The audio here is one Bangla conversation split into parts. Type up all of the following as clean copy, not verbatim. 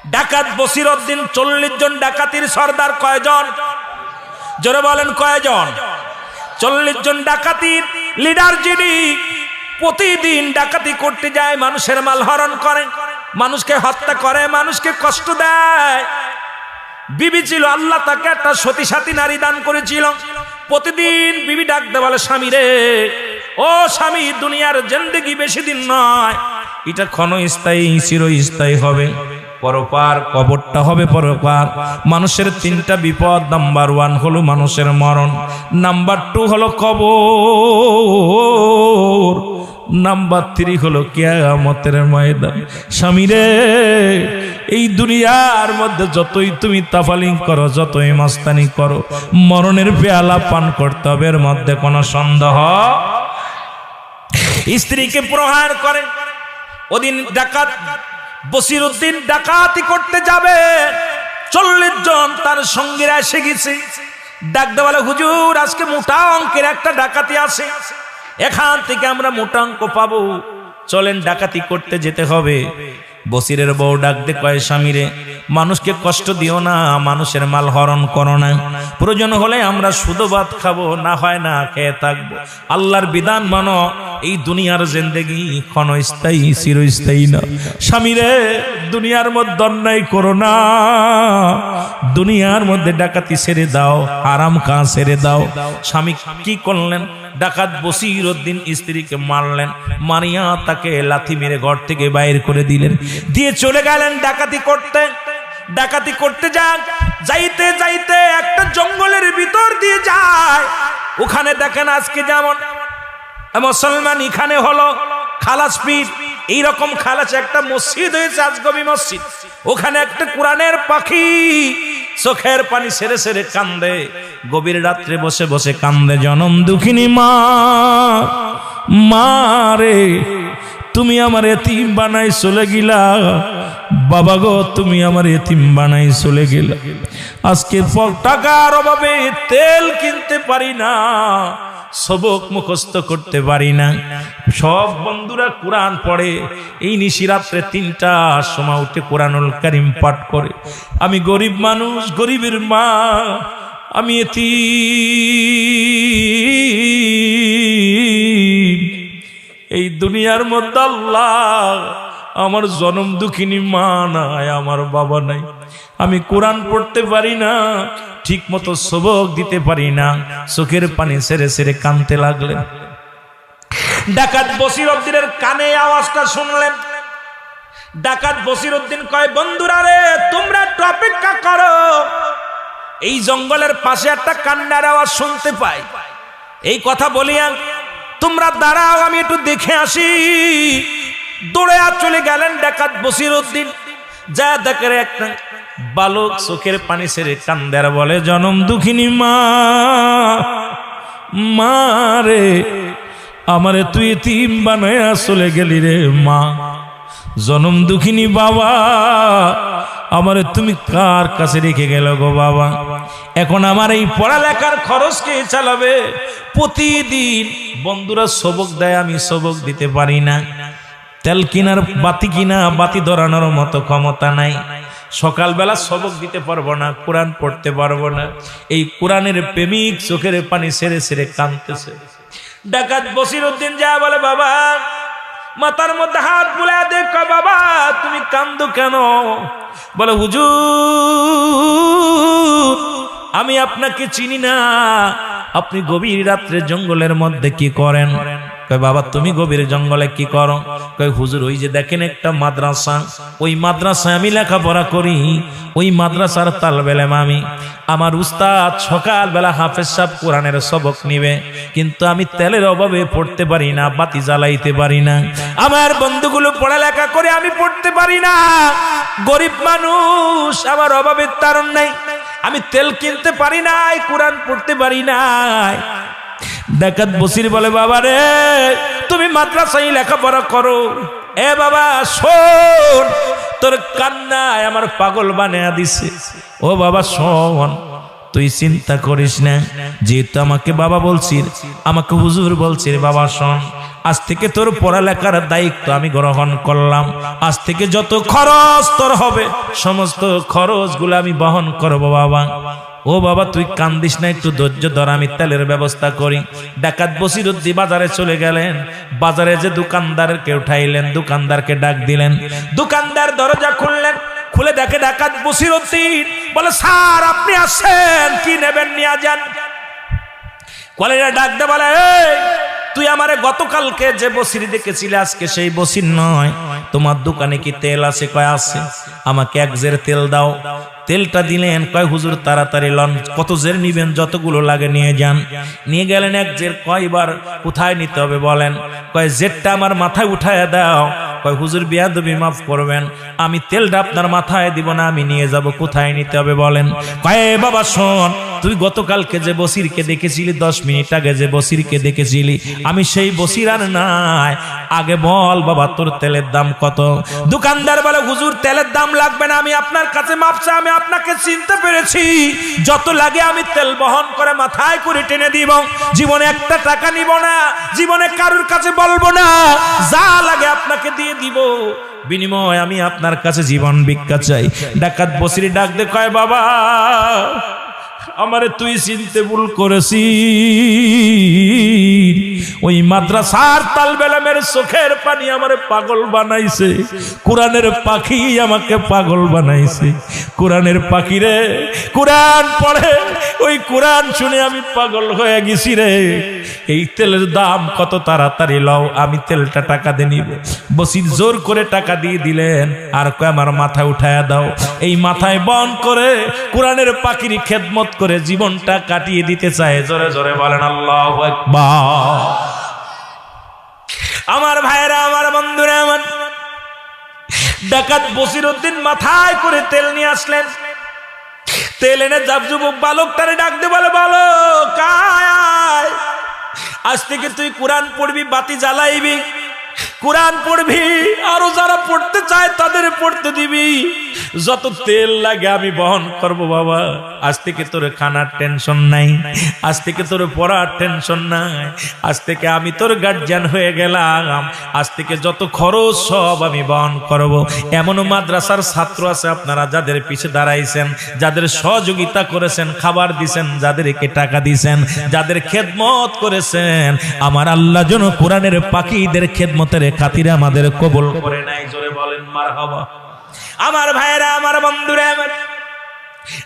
ডাকাত বসিরউদ্দিন 40 জন ডাকাতির সর্দার কয়জন? জোরে বলেন কয়জন? 40 জন ডাকাতির লিডার যিনি প্রতিদিন ডাকাতি করতে যায়, মানুষের মাল হরণ করে, মানুষকে হত্যা করে, মানুষকে কষ্ট দেয়। বিবি ছিল, আল্লাহ তাকে একটা সতী সাথী নারী দান করেছিল। প্রতিদিন বিবি ডাকতে বলে, স্বামী রে, ও স্বামী, দুনিয়ার জিন্দেগি বেশি দিন নয়, এটা ক্ষণস্থায়ী, চিরস্থায়ী হবে। পরপার, কবরটা হবে পরপার। মানুষের 3টা বিপদ। নাম্বার 1 হলো মানুষের মরণ, নাম্বার 2 হলো কবর, নাম্বার 3 হলো কিয়ামতের ময়দান। স্বামী রে, এই দুনিয়ার মধ্যে যতই তুমি তাফালিং করো, যতই মাস্তানি করো, মরণের পেয়ালা পান করতে হবে, এর মধ্যে কোনো সন্দেহ। স্ত্রীকে প্রহার করে। ওদিন ডাকাত বসিরউদ্দিন ডাকাতি করতে যাবে, 40 জন তার সঙ্গীরা এসে গেছে। ডাকতে বলে, হুজুর, আজকে মোটা অঙ্কের একটা ডাকাতি আছে, এখান থেকে আমরা মোটা অঙ্ক পাবো, চলেন ডাকাতি করতে যেতে হবে। বসিরের বউ ডাকতে কয়, স্বামীরে, মানুষকে কষ্ট দিও না, মানুষের মাল হরণ করো না, প্রয়োজন হলে আমরা শুধু ভাত খাবো, না হয় না খেয়ে থাকবো। আল্লাহর বিধান মানো, এই দুনিয়ার জিন্দেগি ক্ষণস্থায়ী, চিরস্থায়ী না। স্বামীরে, দুনিয়ার মধ্যে অন্যায় করো না, দুনিয়ার মধ্যে ডাকাতি ছেড়ে দাও, হারাম কাজ ছেড়ে দাও। স্বামী কি করলেন? ডাকাত বসিরউদ্দিন স্ত্রীকে মারলেন, মারিয়া তাকে লাথি মেরে ঘর থেকে বাইর করে দিলেন, দিয়ে চলে গেলেন ডাকাতি করতে। ডাকাতি করতে যান, যাইতে যাইতে একটা জঙ্গলের ভিতর দিয়ে যায়। ওখানে দেখেন আজকে যেমন মুসলমান এখানে হলো খালাস পীর, এইরকম খালাস একটা মসজিদ হয়েছে, আজগবি মসজিদ। ওখানে একটা কোরআনের পাখি চোখের পানি ছেড়ে ছেড়ে কান্দে, গভীর রাত্রে বসে বসে কান্দে। জনম দুঃখিনী মা, মারে, তুমি আমার এতিম বানাই চলে গিলা, বাবা গো, তুমি আমার এতিম বানাই চলে গেলা। আজকে টাকার অভাবে তেল কিনতে পারি না, সবক মুখস্থ করতে পারি না। সব বন্ধুরা কোরআন পড়ে, এই নিশিরাত্রে 3টার সময় উঠে কোরআনুল কারীম পাঠ করে। আমি গরিব মানুষ, গরিবের মা, আমি এতিম। এই দুনিয়ার মধ্যে আল্লাহ আমার জনম দুঃখিনী মা নাই, আমার বাবা নাই, আমি কোরআন পড়তে পারি না, ঠিক মতো সবক দিতে পারি না। চোখের পানি ছেড়ে ছেড়ে কাঁদতে লাগলেন। ডাকাত বসিরউদ্দিনের কানে আওয়াজটা শুনলেন। ডাকাত বসিরউদ্দিন কয়, বন্ধুরা রে, তোমরা একটু অপেক্ষা করো, এই জঙ্গলের পাশে একটা কান্নার আওয়াজ শুনতে পাই। এই কথা বলিয়া তোমরা দাঁড়াও, আমি একটু দেখে আসি। দৌড়ে চলে গেলেন ডাকাত বসিরউদ্দিন। যা দেখে একটা বালক চোখের পানি ছেড়ে কান্দে আর বলে, জনম দুঃখিনী মা, মারে, আমারে তুই এতিম বানায়া চলে গেলি রে মা। জনম দুঃখিনী বাবা, আমারে তুমি কার কাছে রেখে গেল গো বাবা? এখন আমার এই পড়ালেখার খরচ কে চালাবে? প্রতিদিন বন্ধুরা সবক দেয়, আমি সবক দিতে পারি না। তেল কিনার বাতি কিনা বাতি ধরানোর মতো ক্ষমতা নাই। সকালবেলা সবক দিতে পারবো না, কোরআন পড়তে পারবো না। এই কোরআনের প্রেমিক চোখের পানি ছেড়ে ছেড়ে কাঁদতেছে। ডাকাত বসিরউদ্দিন যা বলে, বাবা, মাথার মধ্যে হাত বুলা দেখ, বাবা তুমি কান্দো কেন? বলে, হুজুর, আমি আপনাকে চিনি না, আপনি গভীর রাত্রে জঙ্গলের মধ্যে কি করেন? কয়, বাবা তুমি গভীর জঙ্গলে কি করো? কয়, হুজুর, ওই যে দেখেন একটা মাদ্রাসা, ওই মাদ্রাসায় আমি লেখাপড়া করি, ওই মাদ্রাসার তালবেলে আমি। আমার উস্তাদ সকালবেলা হাফেজ সাহেব কোরআনের সবক নিবে, কিন্তু আমি তেলের অভাবে পড়তে পারি না, বাতি জ্বালাইতে পারি না। আমার বন্ধুগুলো পড়ালেখা করে, আমি পড়তে পারি না। গরিব মানুষ, আমার অভাবের তারণ নাই, আমি তেল কিনতে পারি নাই, কোরআন পড়তে পারি নাই। ডাকাত বসির বলে, বাবা রে, তুমি মাদ্রাসায় লেখাপড়া করো। এ বাবা শোন, তোর কান্নায় আমার পাগল বানিয়ে দিছে। ও বাবা শোন, তুই চিন্তা করিস না, যেহেতু আমাকে বাবা বলছিস, আমাকে হুজুর বলছিস, বাবা শোন, আজ থেকে তোর পড়ালেখার দায়িত্ব আমি গ্রহণ করলাম, আজ থেকে যত খরচ তোর হবে সমস্ত খরচগুলো আমি বহন করব বাবা। ও বাবা তুই কান্দিস না, একটু ধৈর্য ধর, আমি তেলের ব্যবস্থা করি। ডাকাত বসিরউদ্দিন বাজারে চলে গেলেন। বাজারে যে দোকানদারকে উঠাইলেন, দোকানদারকে ডাক দিলেন। দোকানদার দরজা খুললেন, খুলে দেখে ডাকাত বসিরউদ্দিন। বলে স্যার আপনি আসছেন, কি নেবেন নিয়ে যান। কলেজে ডাক দে, বলে এই তুই আমারে গতকালকে যে বসির দেখেছিলে আজকে সেই বসির নয়, তোমার দোকানে কি তেল আছে? কয় আছে। আমাকে এক জের তেল দাও। তেলটা দিলেন। কয় হুজুর তাড়াতাড়ি লন, কত জের নিবেন? যতগুলো লাগে নিয়ে যান। নিয়ে গেলেন এক জের। কয়বার? কোথায় নিতে হবে বলেন? কয় জেরটা আমার মাথায় উঠায় দাও। কয় হুজুর বিয়াদবি মাফ করবেন, আমি তেলটা আপনার মাথায় দিব না, আমি নিয়ে যাব। কোথায় নিতে হবে বলেন? কয় বাবা শোন, তুই গতকালকে যে বসিরকে দেখেছিলি, 10 মিনিট আগে যে বসিরকে দেখেছিলি, আমি সেই বসির আর নাই। আগে বল বাবা তোর তেলের দাম কত? দোকানদার বলে হুজুর তেলের দাম লাগবে না, আমি আপনার কাছে মাপ চাই, আমি আপনাকে চিনতে পেরেছি। যত লাগে আমি তেল বহন করে মাথায় করে টেনে দিব, জীবনে একটা টাকা নিব না, জীবনে কারুর কাছে বলবো না, যা লাগে আপনাকে দিয়ে দিব, বিনিময় আমি আপনার কাছে জীবন ভিক্ষা চাই। ডাকাত বসির ডাক দে, কয় বাবা আমারে তুই চিনতে ভুল করেছিস। ওই মাদ্রাসার তালবেলামের চোখের পানি আমারে পাগল বানাইছে, কোরআনের পাখি আমাকে পাগল বানাইছে। কোরআনের পাখি রে, কোরআন পড়ে, ওই কোরআন শুনে আমি পাগল হয়ে গেছি রে। এই তেলের দাম কত? তাড়াতাড়ি লও, আমি তেলটা টাকা দিয়ে নিব। বসির জোর করে টাকা দিয়ে দিলেন। আর কয় আমার মাথায় উঠায়া দাও। এই মাথায় বন করে কোরআনের পাখির খেদমত করে জীবনটা কাটিয়ে দিতে চায়। জোরে জোরে বলেন আল্লাহু আকবার। আমার ভাইরা, আমার বন্ধুরা, আমার ডাকাত বসিরউদ্দিন মাথায় করে তেল নিয়ে আসলেন। তেল এনে যুবক বালকটারে ডাক দিয়ে বলে, বালক আয়, আজ থেকে তুই কোরআন পড়বি, বাতি জ্বালাইবি, কোরআন পড়বি, আরো যারা পড়তে চায় তাদের পড়তে দিবি, যত তেল লাগে আমি বহন করব বাবা। আজ থেকে তোর খানার টেনশন নাই, আজ থেকে তোর পড়ার টেনশন নাই, আজ থেকে আমি তোর গার্জিয়ান হয়ে গেলাম, আজ থেকে যত খরচ সব আমি বহন করব। এমন মাদ্রাসার ছাত্র আছে আপনারা যাদের পিছে দাঁড়াইছেন, যাদের সহযোগিতা করেছেন, খাবার দিছেন, যাদেরকে টাকা দিছেন, যাদের খেদমত করেছেন, আমার আল্লাহ যেন কোরআনের পাখিদের খেদমতের খাতিরে আমাদের কবুল করে নাই। জোরে বলেন মারহাবা। আমার ভাইরা, আমার বন্ধুরা, আমার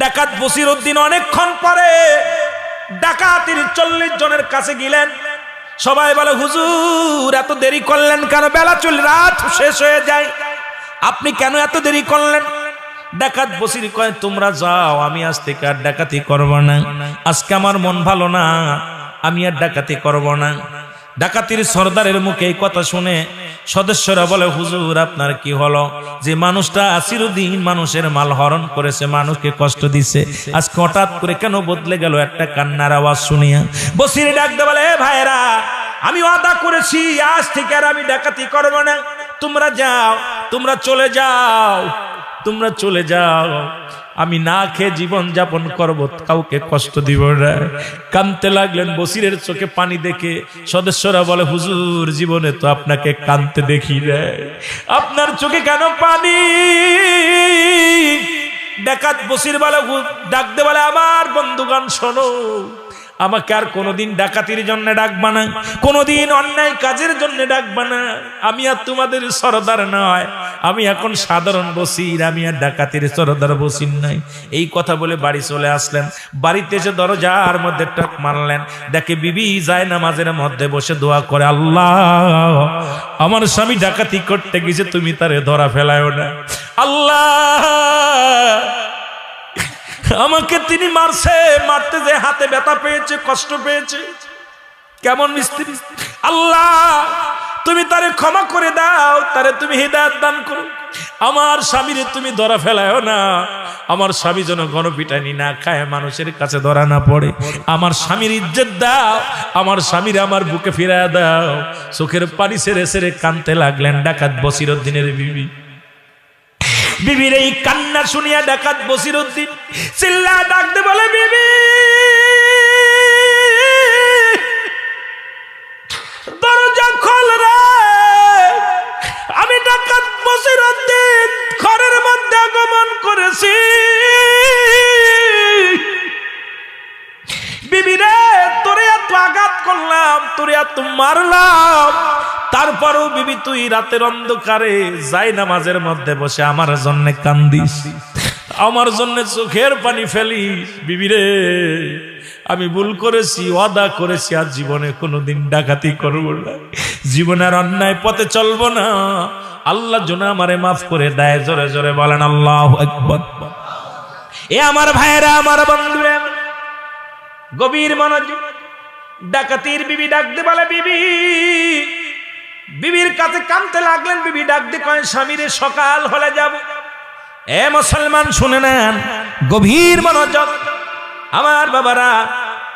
ডাকাত বসিরউদ্দিন অনেকক্ষণ পরে ডাকাতির 40 জনের কাছে গেলেন। সবাই বলে হুজুর এত দেরি করলেন কেন? বেলা রাত শেষ হয়ে যায়, আপনি কেন এত দেরি করলেন? ডাকাত বসির কয় তোমরা যাও, আমি আজ থেকে আর ডাকাতি করব না, আজকে আমার মন ভালো না, আমি আর ডাকাতি করব না। ডাকাতির সর্দারের মুখে এই কথা শুনে সদস্যরা বলে হুজুর আপনার কি হলো? যে মানুষটা চিরদিন মানুষের মাল হরণ করেছে, মানুষকে কষ্ট দিছে, আজকে হঠাৎ করে কেন বদলে গেল? একটা কান্নার আওয়াজ শুনিয়া বসির ডাক দে বলে, ভাইরা আমি ওয়াদা করেছি আজ থেকে আর আমি ডাকাতি করব না, তোমরা যাও, তোমরা চলে যাও, তোমরা চলে যাও, আমি না খেয়ে জীবন যাপন করব, কাউকে কষ্ট দিব না। কাঁদতে লাগলেন। বসিরের চোখে পানি দেখে সদস্যরা বলে হুজুর জীবনে তো আপনাকে কাঁদতে দেখি না, আপনার চোখে কেন পানি? ডাকাত বসির বলে, ডাকতে বলে আমার বন্ধুগণ শোনো, আমাকে আর কোনোদিন ডাকাতির জন্য ডাকবা না, কোনোদিন অন্যায় কাজের জন্য ডাকবা না, আমি আর তোমাদের সরদার নয়, আমি এখন সাধারণ বসির, আমি আর ডাকাতির সরদার বসির নাই। এই কথা বলে বাড়ি চলে আসলেন। বাড়িতে এসে দরজার মধ্যে টক মারলেন, দেখে বিবি যায় নামাজের মধ্যে বসে দোয়া করে, আল্লাহ আমার স্বামী ডাকাতি করতে গেছে, তুমি তারে ধরা ফেলায়ও না, আল্লাহ আমাকে তিনি মারছে, মারতে যে হাতে ব্যথা পেয়েছে, কষ্ট পেয়েছে, কেমন মিস্ত্রি, আল্লাহ তুমি তারে ক্ষমা করে দাও, তারে তুমি হিদায়াত দান করো, আমার স্বামীরে তুমি ধরা ফেলায়ও না, আমার স্বামী যেন গণপিটানি না খায়, মানুষের কাছে ধরা না পড়ে, আমার স্বামীর ইজ্জত দাও, আমার স্বামীরে আমার বুকে ফিরায় দাও। চোখের পানি ছেড়ে ছেড়ে কাঁদতে লাগলেন ডাকাত বসিরউদ্দিনের বিবি। বিবির এই কান্না শুনিয়া ডাকাত বসিরউদ্দিন চিল্লা ডাকতে বলে, বিবি দরজা খোল, করেছি বিবি রে, তোরে এত আঘাত করলাম, তোরে এত মারলাম, তারপরও বিবি তুই রাতের অন্ধকারে যাই নামাজের মধ্যে বসে আমার জন্য কান্দিস, আমার জন্য চোখের পানি ফেলিস। বিবি রে, আমি ভুল করেছি, ওয়াদা করেছি আর জীবনে কোনোদিন ডাকাতি করব না, জীবনে আর অন্যায় পথে চলবো না। আল্লাহ যেন আমারে মাফ করে দেয়। জোরে জোরে বলেন আল্লাহু আকবার। এ আমার ভাইয়েরা, আমার বন্ধুরা, গভীর মনোযোগ। ডাকাতির বিবি ডাকতে বলে, বিবি, বিবির কাছে কাঁদতে লাগলেন। বিবি ডাকতে কয়, স্বামীরে সকাল হলে যাব। এ মুসলমান শুনে নেন, গভীর মনোযোগ। আমার বাবারা,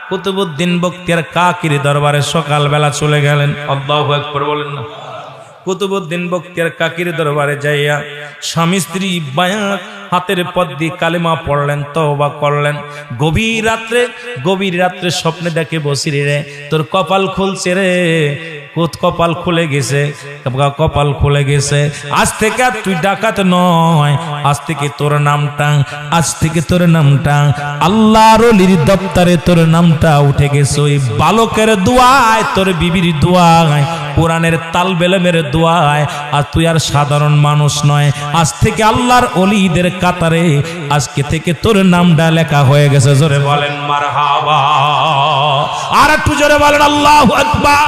কুতুবউদ্দিন বখতিয়ার কাকির দরবারে সকালবেলা চলে গেলেন। আল্লাহু আকবার বলেন না। কুতুবউদ্দিন বখতিয়ার কাকির দরবারে যাইয়া স্বামী স্ত্রী বায়াত হাতের পদ দিয়ে কালেমা পড়লেন, তওবা করলেন। গভীর রাত্রে স্বপ্নে দেখে, বসিরে রে, তোর কপাল খুলছে রে, কপাল খুলে গেছে, কপাল খুলে গেছে। আজ থেকে আর তুই ডাকাত নয়, আজ থেকে তোর নামটা, আজ থেকে তোর নামটা আল্লাহর ওলির দপ্তরে তোর নামটা উঠে গেছে। ওই বালকের দোয়ায়, তোর বিবির দোয়ায়, কোরআনের তালবেলেমের দোয়ায়। আর তুই আর সাধারণ মানুষ নয়, আজ থেকে আল্লাহর ওলিদের কাতারে আজকে থেকে তোর নামটা লেখা হয়ে গেছে। জোরে বলেন মারহাবা। আর একটু জোরে বলেন আল্লাহু আকবার।